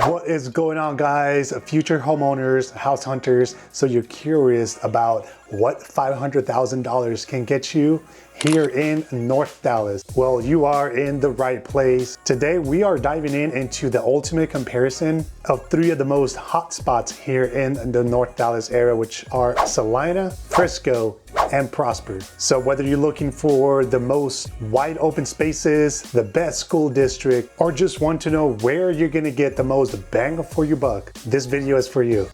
What is going on, guys? Future homeowners, house hunters. So you're curious about what $500,000 can get you here in North Dallas? Well, you are in the right place. Today, we are diving into the ultimate comparison of three of the most hot spots here in the North Dallas area, which are Celina, Frisco, and Prosper. So whether you're looking for the most wide open spaces, the best school district, or just want to know where you're gonna get the most bang for your buck, this video is for you.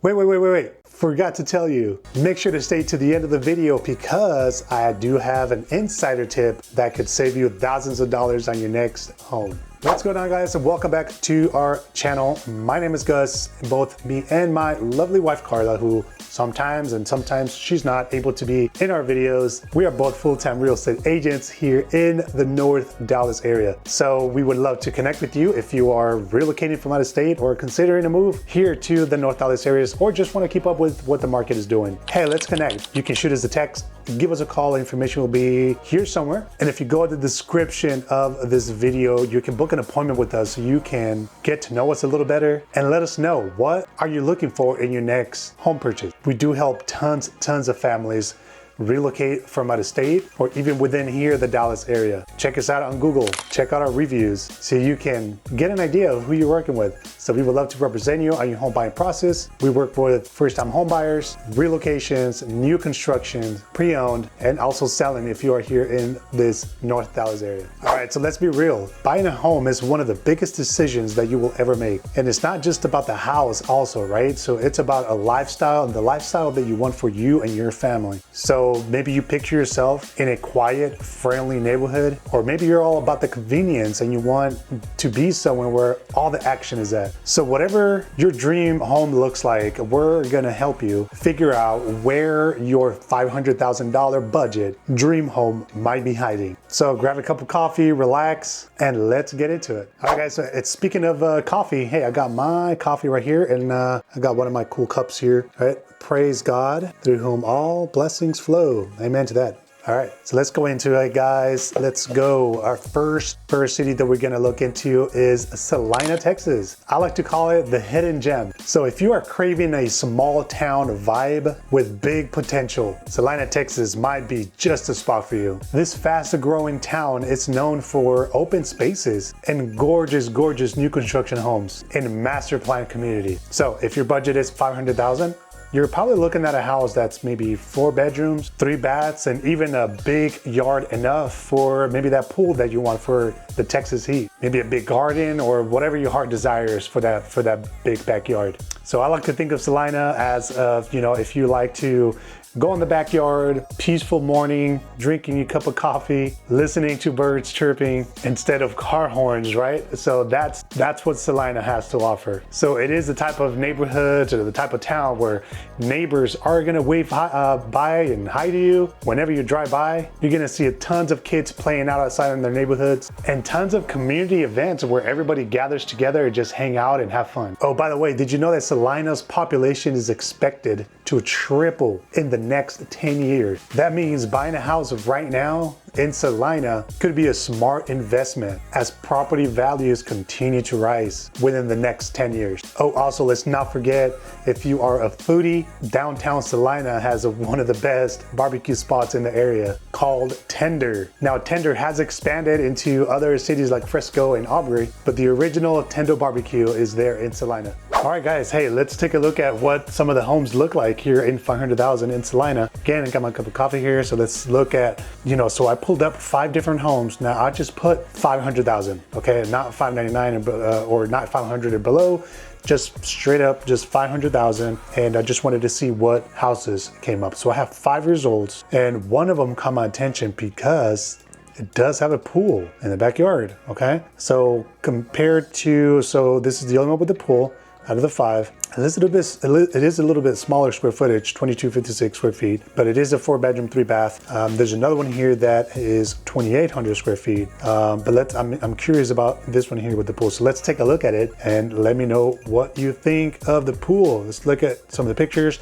Wait. Forgot to tell you, make sure to stay to the end of the video because I do have an insider tip that could save you thousands of dollars on your next home. What's going on, guys, and welcome back to our channel. My name is Gus, and both me and my lovely wife Carla, who sometimes she's not able to be in our videos. We are both full-time real estate agents here in the North Dallas area. So we would love to connect with you if you are relocating from out of state or considering a move here to the North Dallas areas, or just want to keep up with what the market is doing. Hey, let's connect. You can shoot us a text, give us a call. Information will be here somewhere. And if you go to the description of this video, you can book an appointment with us so you can get to know us a little better and let us know what are you looking for in your next home purchase. We do help tons of families relocate from out of state or even within here, the Dallas area. Check us out on Google, check out our reviews so you can get an idea of who you're working with. So we would love to represent you on your home buying process. We work with first-time home buyers, relocations, new construction, pre-owned, and also selling if you are here in this North Dallas area. All right, so let's be real. Buying a home is one of the biggest decisions that you will ever make. And it's not just about the house also, right? So it's about a lifestyle and the lifestyle that you want for you and your family. So maybe you picture yourself in a quiet, friendly neighborhood, or maybe you're all about the convenience and you want to be somewhere where all the action is at. So whatever your dream home looks like, we're gonna help you figure out where your $500,000 budget dream home might be hiding. So grab a cup of coffee, relax, and let's get into it. All right, guys, so it's speaking of coffee, hey, I got my coffee right here, and I got one of my cool cups here, right? Praise God, through whom all blessings flow. Amen to that. All right, so let's go into it, guys. Let's go. Our first city that we're gonna look into is Celina, Texas. I like to call it the hidden gem. So if you are craving a small town vibe with big potential, Celina, Texas might be just the spot for you. This fast growing town is known for open spaces and gorgeous new construction homes in master plan community. So if your budget is $500,000, you're probably looking at a house that's maybe 4 bedrooms, 3 baths, and even a big yard enough for maybe that pool that you want for the Texas heat. Maybe a big garden or whatever your heart desires for that big backyard. So I like to think of Celina as, if you like to go in the backyard, peaceful morning, drinking your cup of coffee, listening to birds chirping instead of car horns, right? So that's what Celina has to offer. So it is the type of neighborhood or the type of town where neighbors are gonna wave by and hi to you. Whenever you drive by, you're gonna see tons of kids playing out outside in their neighborhoods and tons of community events where everybody gathers together and just hang out and have fun. Oh, by the way, did you know that Celina's population is expected to triple in the next 10 years? That means buying a house right now in Celina could be a smart investment as property values continue to rise within the next 10 years. Oh, also, let's not forget, if you are a foodie, downtown Celina has one of the best barbecue spots in the area called Tender. Now, Tender has expanded into other cities like Frisco and Aubrey, but the original Tender barbecue is there in Celina. All right, guys, hey, let's take a look at what some of the homes look like here in $500,000 in Celina. Again, I got my cup of coffee here, so let's look at, so I pulled up 5 different homes. Now I just put 500,000, okay, not 599 or not 500 or below, just straight up, just 500,000. And I just wanted to see what houses came up. So I have 5 results, and one of them caught my attention because it does have a pool in the backyard, okay? So compared to, so this is the only one with the pool out of the 5. It is a little bit smaller square footage, 2256 square feet, but it is a 4-bedroom, 3-bath. There's another one here that is 2,800 square feet. But I'm curious about this one here with the pool. So let's take a look at it and let me know what you think of the pool. Let's look at some of the pictures.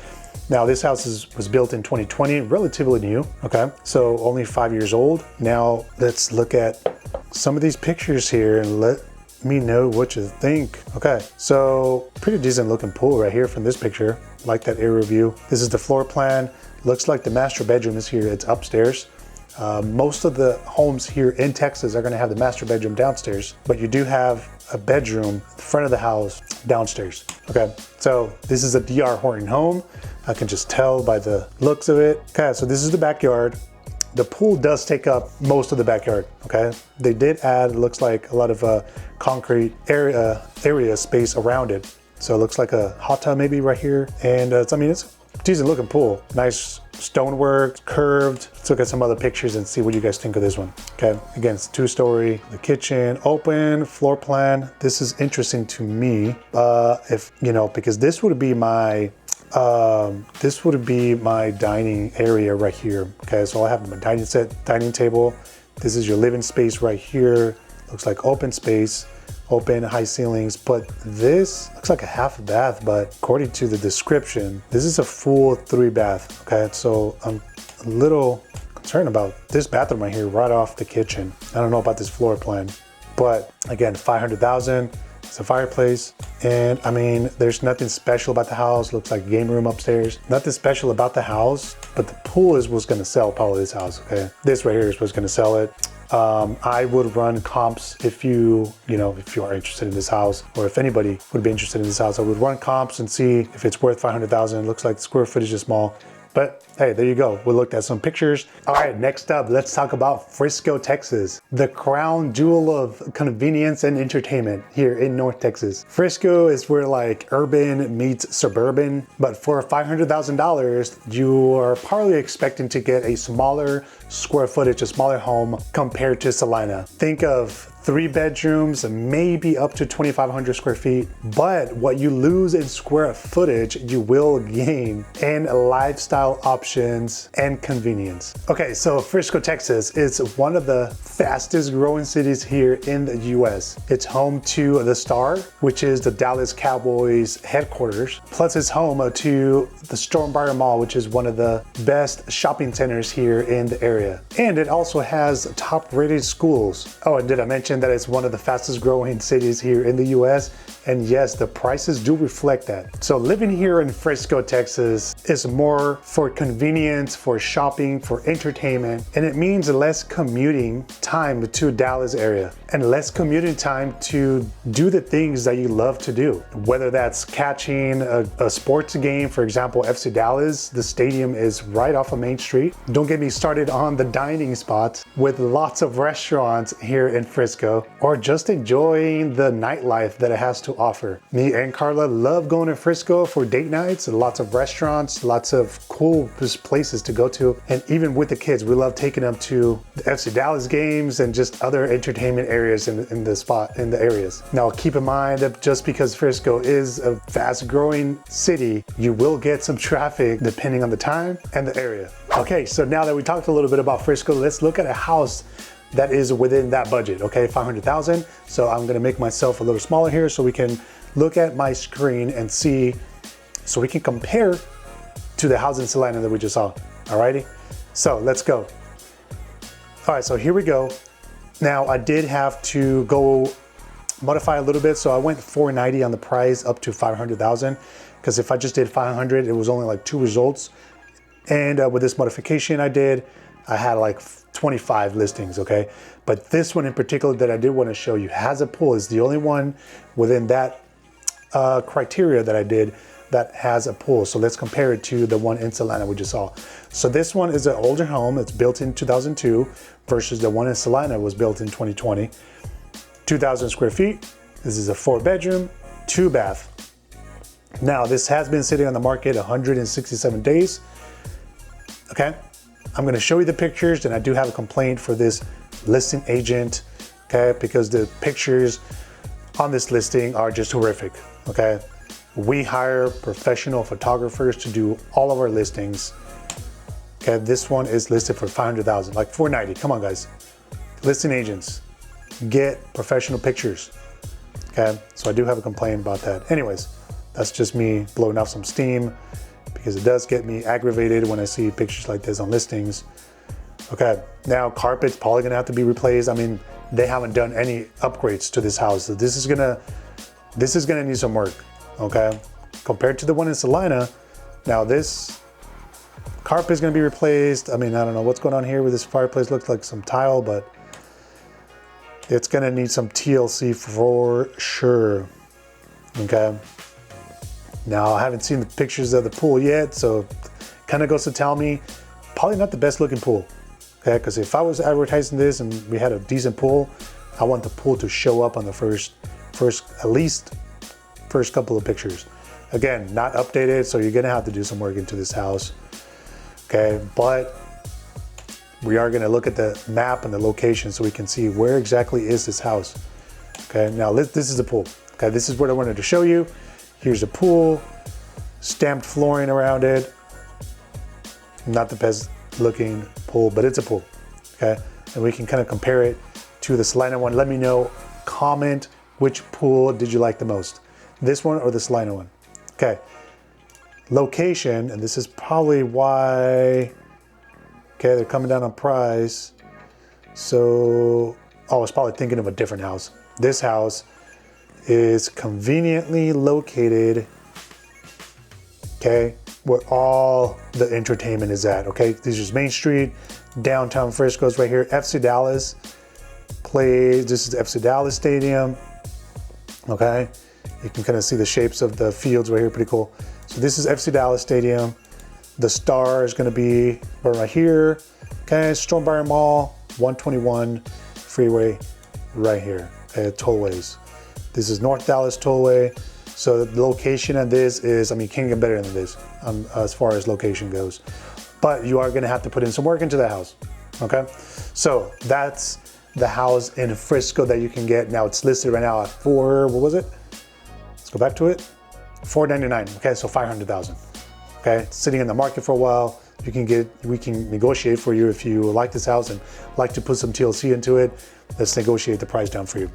Now this house was built in 2020, relatively new, okay? So only 5 years old. Now let's look at some of these pictures here and me know what you think. Okay, so pretty decent looking pool right here from this picture. Like that aerial view. This is the floor plan. Looks like the master bedroom is here. It's upstairs. Most of the homes here in Texas are gonna have the master bedroom downstairs, but you do have a bedroom front of the house downstairs. Okay, so this is a DR Horton home. I can just tell by the looks of it. Okay, so this is the backyard. The pool does take up most of the backyard, okay? They did add, looks like a lot of concrete area space around it. So it looks like a hot tub maybe right here. And I mean, it's a decent looking pool. Nice stonework, curved. Let's look at some other pictures and see what you guys think of this one. Okay, again, it's 2-story, the kitchen, open, floor plan. This is interesting to me, if, you know, because this would be my dining area right here. Okay, so I have my dining table. This is your living space right here. Looks like open space, open, high ceilings, but this looks like a half bath, but according to the description, this is a full 3-bath. Okay, so I'm a little concerned about this bathroom right here, right off the kitchen. I don't know about this floor plan, but again, $500,000. It's a fireplace, and I mean, there's nothing special about the house. Looks like a game room upstairs. Nothing special about the house, but the pool is what's gonna sell probably this house, okay? This right here is what's gonna sell it. I would run comps if you are interested in this house, or if anybody would be interested in this house, I would run comps and see if it's worth $500,000. It looks like the square footage is small. But hey, there you go. We looked at some pictures. All right, next up, let's talk about Frisco, Texas, the crown jewel of convenience and entertainment here in North Texas. Frisco is where like urban meets suburban, but for $500,000, you are probably expecting to get a smaller square footage, a smaller home compared to Celina. Think of 3 bedrooms, maybe up to 2,500 square feet. But what you lose in square footage, you will gain in lifestyle options and convenience. Okay, so Frisco, Texas is one of the fastest growing cities here in the US. It's home to the Star, which is the Dallas Cowboys headquarters. Plus it's home to the Stormbriar Mall, which is one of the best shopping centers here in the area. And it also has top rated schools. Oh, and did I mention that it's one of the fastest growing cities here in the US? And yes, the prices do reflect that. So living here in Frisco, Texas is more for convenience, for shopping, for entertainment, and it means less commuting time to Dallas area and less commuting time to do the things that you love to do. Whether that's catching a sports game, for example, FC Dallas, the stadium is right off of Main Street. Don't get me started on the dining spots with lots of restaurants here in Frisco, or just enjoying the nightlife that it has to offer. Me and Carla love going to Frisco for date nights, lots of restaurants, lots of cool places to go to. And even with the kids, we love taking them to the FC Dallas games and just other entertainment areas in the areas. Now keep in mind that just because Frisco is a fast growing city, you will get some traffic depending on the time and the area. Okay, so now that we talked a little bit about Frisco, let's look at a house that is within that budget, okay, $500,000. So I'm gonna make myself a little smaller here so we can look at my screen and see, so we can compare to the house in Celina that we just saw, alrighty? So let's go. All right, so here we go. Now I did have to go modify a little bit, so I went $490 on the price up to $500,000, because if I just did 500, it was only like 2 results. And with this modification I did, I had like 25 listings, okay? But this one in particular that I did want to show you has a pool. It's the only one within that criteria that I did that has a pool. So let's compare it to the one in Celina we just saw. So this one is an older home. It's built in 2002 versus the one in Celina was built in 2020. 2,000 square feet. This is a 4-bedroom, 2-bath. Now this has been sitting on the market 167 days. Okay, I'm gonna show you the pictures, and I do have a complaint for this listing agent, okay, because the pictures on this listing are just horrific, okay? We hire professional photographers to do all of our listings. Okay, this one is listed for $500,000, like $490, come on guys. Listing agents, get professional pictures, okay? So I do have a complaint about that. Anyways, that's just me blowing off some steam, because it does get me aggravated when I see pictures like this on listings. Okay, now carpet's probably gonna have to be replaced. I mean, they haven't done any upgrades to this house. So this is gonna need some work, okay? Compared to the one in Celina, now this carpet is gonna be replaced. I mean, I don't know what's going on here with this fireplace. Looks like some tile, but it's gonna need some TLC for sure, okay? Now, I haven't seen the pictures of the pool yet, so kind of goes to tell me, probably not the best looking pool, okay? Because if I was advertising this and we had a decent pool, I want the pool to show up on the first couple of pictures. Again, not updated, so you're gonna have to do some work into this house, okay? But we are gonna look at the map and the location so we can see where exactly is this house, okay? Now, this is the pool, okay? This is what I wanted to show you. Here's the pool, stamped flooring around it. Not the best looking pool, but it's a pool, okay? And we can kind of compare it to the Celina one. Let me know, comment, which pool did you like the most? This one or the Celina one? Okay, location, and this is probably why, okay, they're coming down on price. So, I was probably thinking of a different house. This house is conveniently located, okay, where all the entertainment is at, okay? This is Main Street, downtown Frisco is right here. FC Dallas plays, this is FC Dallas Stadium, okay? You can kind of see the shapes of the fields right here, pretty cool. So this is FC Dallas Stadium. The star is gonna be right here, okay? Stormbriar Mall, 121 freeway right here, okay, tollways. This is North Dallas Tollway. So the location of this is, I mean, can't get better than this as far as location goes. But you are gonna have to put in some work into the house, okay? So that's the house in Frisco that you can get. Now it's listed right now at what was it? Let's go back to it. $499, okay, so $500,000, okay? It's sitting in the market for a while. We can negotiate for you if you like this house and like to put some TLC into it. Let's negotiate the price down for you.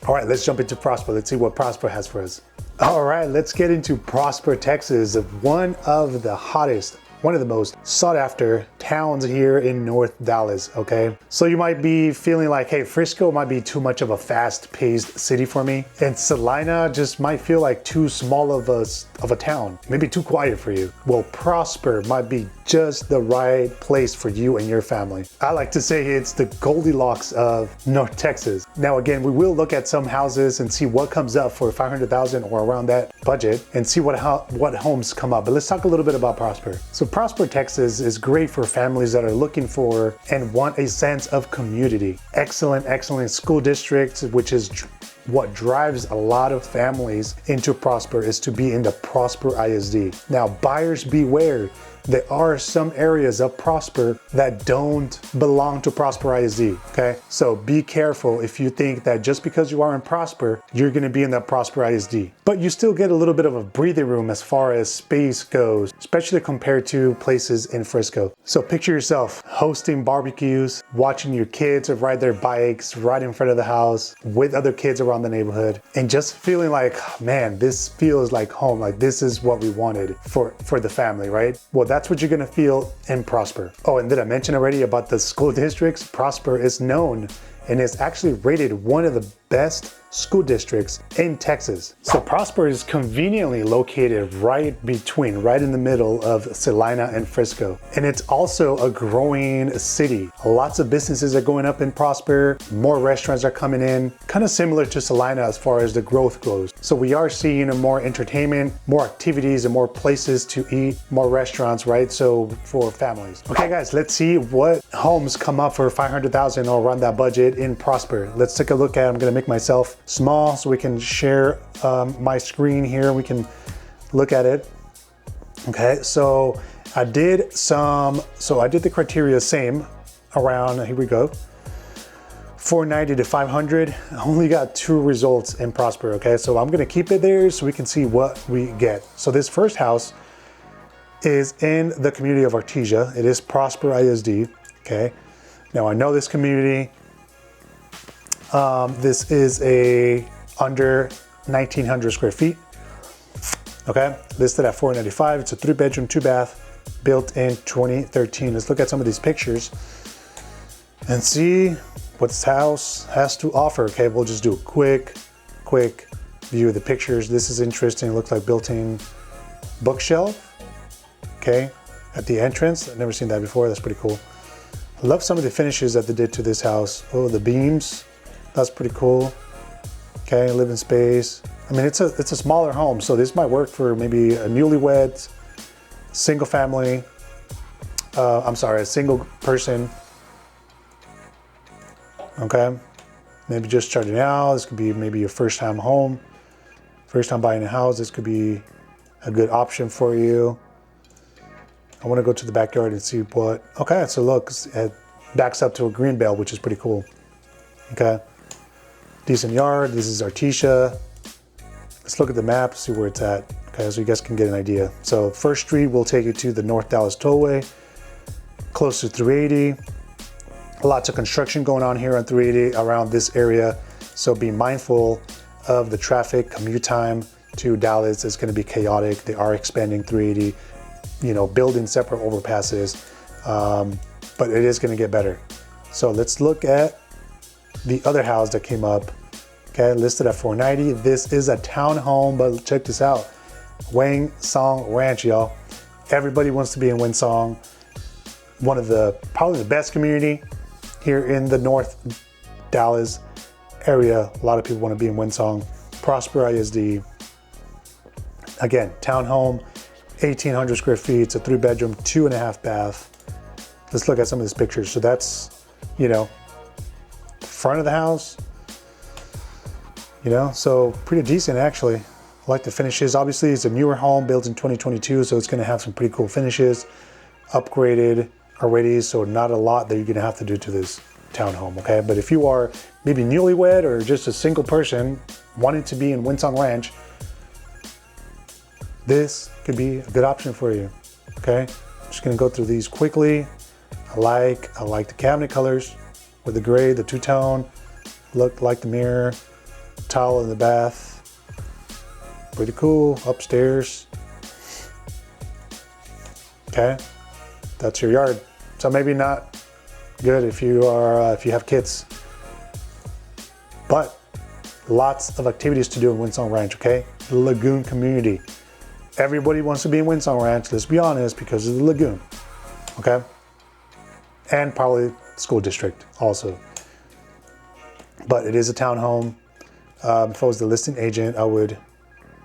All right, let's jump into Prosper. Let's see what Prosper has for us. All right, let's get into Prosper, Texas, one of the hottest, one of the most sought after towns here in North Dallas, okay? So you might be feeling like, hey, Frisco might be too much of a fast-paced city for me, and Celina just might feel like too small of a town, maybe too quiet for you. Well, Prosper might be just the right place for you and your family. I like to say it's the Goldilocks of North Texas. Now again, we will look at some houses and see what comes up for $500,000 or around that budget and see what homes come up. But let's talk a little bit about Prosper. So Prosper, Texas is great for families that are looking for and want a sense of community. Excellent school districts, which is what drives a lot of families into Prosper, is to be in the Prosper ISD. Now, buyers beware. There are some areas of Prosper that don't belong to Prosper ISD, okay? So be careful if you think that just because you are in Prosper, you're gonna be in that Prosper ISD. But you still get a little bit of a breathing room as far as space goes, especially compared to places in Frisco. So picture yourself hosting barbecues, watching your kids ride their bikes right in front of the house with other kids around the neighborhood, and just feeling like, man, this feels like home, like this is what we wanted for the family, right? Well, that's what you're gonna feel in Prosper. Oh, and did I mention already about the school districts? Prosper is known and is actually rated one of the best school districts in Texas. So Prosper is conveniently located right in the middle of Celina and Frisco. And it's also a growing city. Lots of businesses are going up in Prosper, more restaurants are coming in, kind of similar to Celina as far as the growth goes. So we are seeing more entertainment, more activities and more places to eat, more restaurants, right? So for families. Okay guys, let's see what homes come up for $500,000 or around that budget in Prosper. Let's take a look at, I'm gonna make myself small so we can share my screen here. We can look at it. Okay, so I did the criteria same around, here we go, 490 to 500. I only got 2 results in Prosper, okay? So I'm gonna keep it there so we can see what we get. So this first house is in the community of Artesia. It is Prosper ISD, okay? Now I know this community. This is a under 1,900 square feet, okay? Listed at $495. It's a 3-bedroom, 2-bath, built in 2013. Let's look at some of these pictures and see what this house has to offer. Okay, we'll just do a quick view of the pictures. This is interesting. It looks like built-in bookshelf, okay, at the entrance. I've never seen that before. That's pretty cool. I love some of the finishes that they did to this house. Oh, the beams, that's pretty cool. Okay, living space. I mean, it's a smaller home, so this might work for maybe a newlywed, single family, I'm sorry, a single person. Okay, maybe just starting out. This could be maybe your first time home, first time buying a house. This could be a good option for you. I want to go to the backyard and see what, okay, so look, it backs up to a green belt, which is pretty cool. Okay, decent yard. This is Artesia. Let's look at the map, see where it's at. Okay, so you guys can get an idea. So First Street will take you to the North Dallas Tollway, close to 380. Lots of construction going on here on 380 around this area. So be mindful of the traffic. Commute time to Dallas is going to be chaotic. They are expanding 380, you know, building separate overpasses, but it is going to get better. So let's look at the other house that came up. Okay, listed at 490. This is a townhome, but check this out. Wang Song Ranch, y'all. Everybody wants to be in Winsong. One of the, probably the best community here in the North Dallas area. A lot of people want to be in Winsong. Prosper ISD. Again, townhome, 1,800 square feet. It's a 3-bedroom, 2.5 bath. Let's look at some of these pictures. So that's, you know, front of the house, you know, so pretty decent actually. I like the finishes. Obviously it's a newer home built in 2022, so it's going to have some pretty cool finishes, upgraded already, so not a lot that you're going to have to do to this townhome. Okay, but if you are maybe newlywed or just a single person wanting to be in Winsong Ranch, this could be a good option for you. Okay, I'm just going to go through these quickly. I like the cabinet colors with the gray, the two-tone. Look like the mirror, towel in the bath. Pretty cool. Upstairs. Okay, that's your yard. So maybe not good if you are if you have kids, but lots of activities to do in Winsong Ranch. Okay, the lagoon community. Everybody wants to be in Winsong Ranch. Let's be honest, because of the lagoon. Okay, and probably school district also. But it is a townhome. If I was the listing agent, I would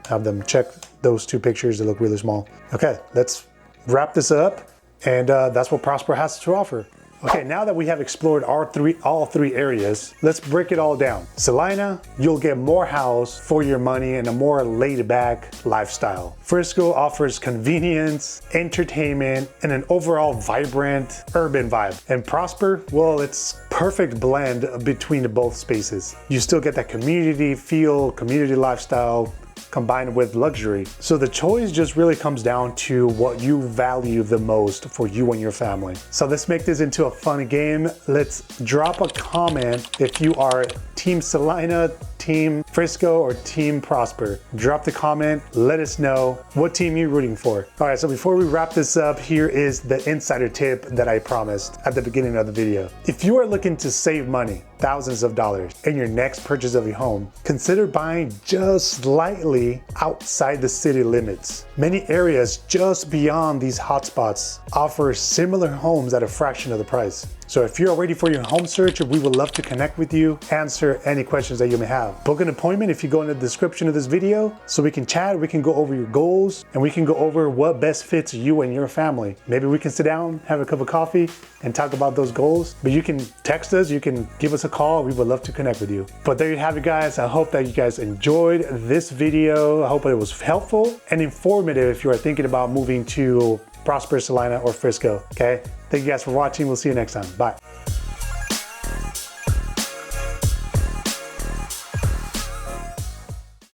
have them check those two pictures. They look really small. Okay, let's wrap this up. And that's what Prosper has to offer. Okay, now that we have explored all three areas, let's break it all down. Celina, you'll get more house for your money and a more laid-back lifestyle. Frisco offers convenience, entertainment, and an overall vibrant urban vibe. And Prosper, well, it's perfect blend between the both spaces. You still get that community feel, community lifestyle, combined with luxury. So the choice just really comes down to what you value the most for you and your family. So let's make this into a fun game. Let's drop a comment if you are Team Celina, Team Frisco, or Team Prosper. Drop the comment, let us know what team you're rooting for. All right, so before we wrap this up, here is the insider tip that I promised at the beginning of the video. If you are looking to save money, thousands of dollars, in your next purchase of your home, consider buying just slightly outside the city limits. Many areas just beyond these hotspots offer similar homes at a fraction of the price. So if you're ready for your home search, we would love to connect with you, answer any questions that you may have. Book an appointment if you go in the description of this video so we can chat, we can go over your goals, and we can go over what best fits you and your family. Maybe we can sit down, have a cup of coffee, and talk about those goals. But you can text us, you can give us a call, we would love to connect with you. But there you have it, guys. I hope that you guys enjoyed this video. I hope it was helpful and informative if you are thinking about moving to Prosper, Celina, or Frisco, okay? Thank you guys for watching. We'll see you next time. Bye.